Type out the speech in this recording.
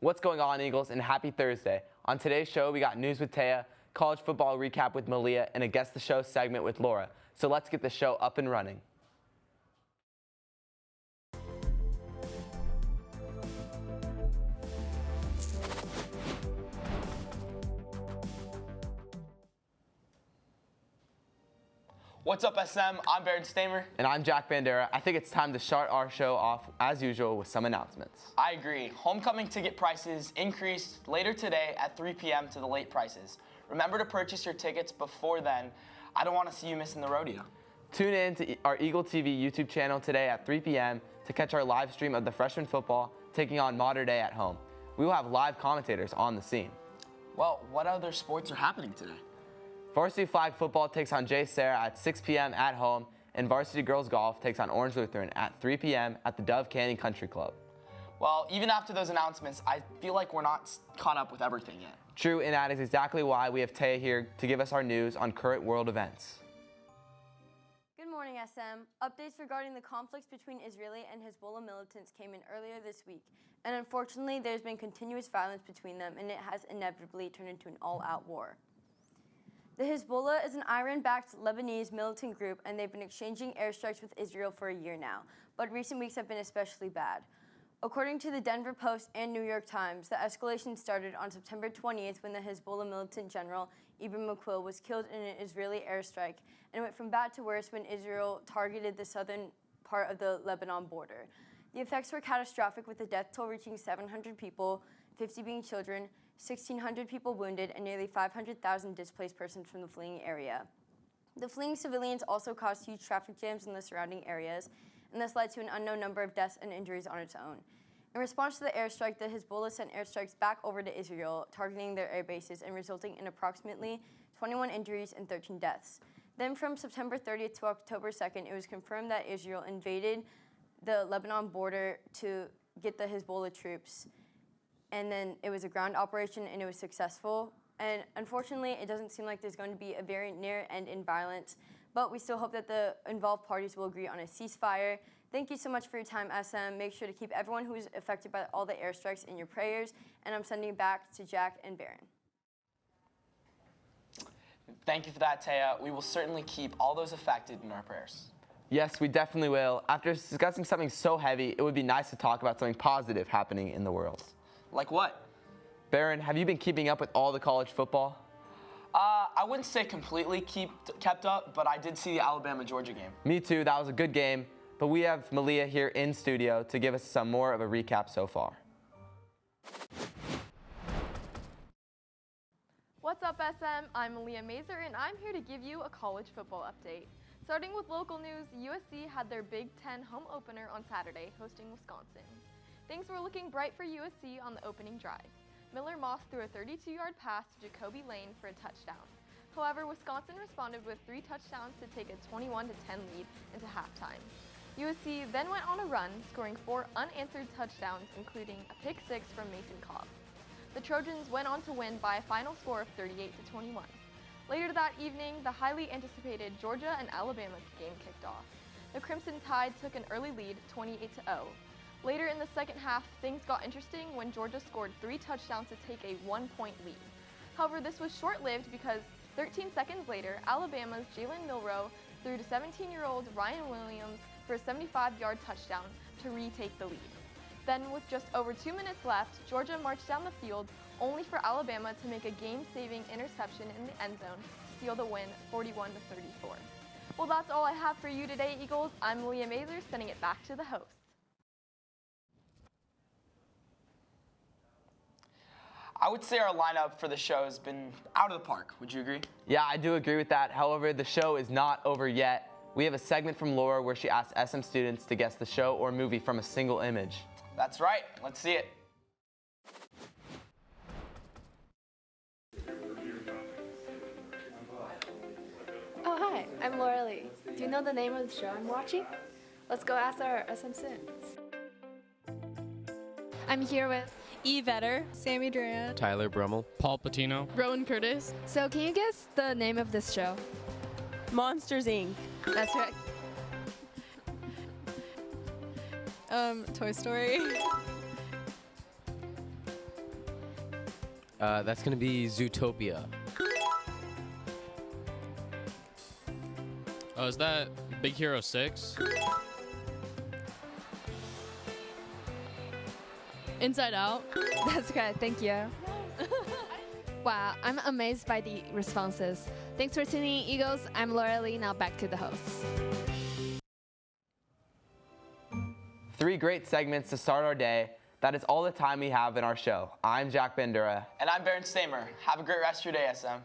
What's going on, Eagles, and happy Thursday. On today's show, we got news with Taya, college football recap with Malia, and a Guess the Show segment with Laura. So let's get the show up and running. What's up, SM? I'm Baron Stamer. And I'm Jack Bandera. I think it's time to start our show off, as usual, with some announcements. I agree. Homecoming ticket prices increased later today at 3 p.m. to the late prices. Remember to purchase your tickets before then. I don't want to see you missing the rodeo. Tune in to our Eagle TV YouTube channel today at 3 p.m. to catch our live stream of the freshman football taking on Mater Dei at home. We will have live commentators on the scene. Well, what other sports are happening today? Varsity flag football takes on J. Sarah at 6 p.m. at home, and varsity girls golf takes on Orange Lutheran at 3 p.m. at the Dove Canyon Country Club. Well, even after those announcements, I feel like we're not caught up with everything yet. True, and that is exactly why we have Taya here to give us our news on current world events. Good morning, SM. Updates regarding the conflicts between Israeli and Hezbollah militants came in earlier this week, and unfortunately, there's been continuous violence between them, and it has inevitably turned into an all-out war. The Hezbollah is an Iran-backed Lebanese militant group, and they've been exchanging airstrikes with Israel for a year now, but recent weeks have been especially bad. According to the Denver Post and New York Times, the escalation started on September 20th when the Hezbollah militant general, Ibn Muqbil, was killed in an Israeli airstrike, and went from bad to worse when Israel targeted the southern part of the Lebanon border. The effects were catastrophic, with the death toll reaching 700 people, 50 being children, 1,600 people wounded, and nearly 500,000 displaced persons from the fleeing area. The fleeing civilians also caused huge traffic jams in the surrounding areas, and this led to an unknown number of deaths and injuries on its own. In response to the airstrike, the Hezbollah sent airstrikes back over to Israel, targeting their air bases and resulting in approximately 21 injuries and 13 deaths. Then from September 30th to October 2nd, it was confirmed that Israel invaded the Lebanon border to get the Hezbollah troops. And then it was a ground operation, and it was successful. And unfortunately, it doesn't seem like there's going to be a very near end in violence, but we still hope that the involved parties will agree on a ceasefire. Thank you so much for your time, SM. Make sure to keep everyone who is affected by all the airstrikes in your prayers, and I'm sending it back to Jack and Baron. Thank you for that, Taya. We will certainly keep all those affected in our prayers. Yes, we definitely will. After discussing something so heavy, it would be nice to talk about something positive happening in the world. Like what? Baron, have you been keeping up with all the college football? I wouldn't say completely kept up, but I did see the Alabama-Georgia game. Me too. That was a good game. But we have Malia here in studio to give us some more of a recap so far. What's up, SM? I'm Malia Mazer, and I'm here to give you a college football update. Starting with local news, USC had their Big Ten home opener on Saturday, hosting Wisconsin. Things were looking bright for USC on the opening drive. Miller Moss threw a 32-yard pass to Jacoby Lane for a touchdown. However, Wisconsin responded with 3 touchdowns to take a 21-10 lead into halftime. USC then went on a run, scoring 4 unanswered touchdowns, including a pick 6 from Mason Cobb. The Trojans went on to win by a final score of 38-21. Later that evening, the highly anticipated Georgia and Alabama game kicked off. The Crimson Tide took an early lead, 28-0. Later in the second half, things got interesting when Georgia scored 3 touchdowns to take a 1-point lead. However, this was short-lived because 13 seconds later, Alabama's Jalen Milroe threw to 17-year-old Ryan Williams for a 75-yard touchdown to retake the lead. Then, with just over 2 minutes left, Georgia marched down the field, only for Alabama to make a game-saving interception in the end zone to seal the win, 41-34. Well, that's all I have for you today, Eagles. I'm Malia Mazer, sending it back to the host. I would say our lineup for the show has been out of the park. Would you agree? Yeah, I do agree with that. However, the show is not over yet. We have a segment from Laura where she asks SM students to guess the show or movie from a single image. That's right. Let's see it. Oh, hi, I'm Laura Lee. Do you know the name of the show I'm watching? Let's go ask our SM students. I'm here with E. Vetter, Sammy Durant, Tyler Brummel, Paul Patino, Rowan Curtis. So can you guess the name of this show? Monsters, Inc. That's right. Toy Story. That's going to be Zootopia. Oh, is that Big Hero 6? Inside Out. That's correct. Thank you. Wow, I'm amazed by the responses. Thanks for tuning in, Eagles. I'm Laura Lee. Now back to the hosts. 3 great segments to start our day. That is all the time we have in our show. I'm Jack Bandura. And I'm Baron Stamer. Have a great rest of your day, SM.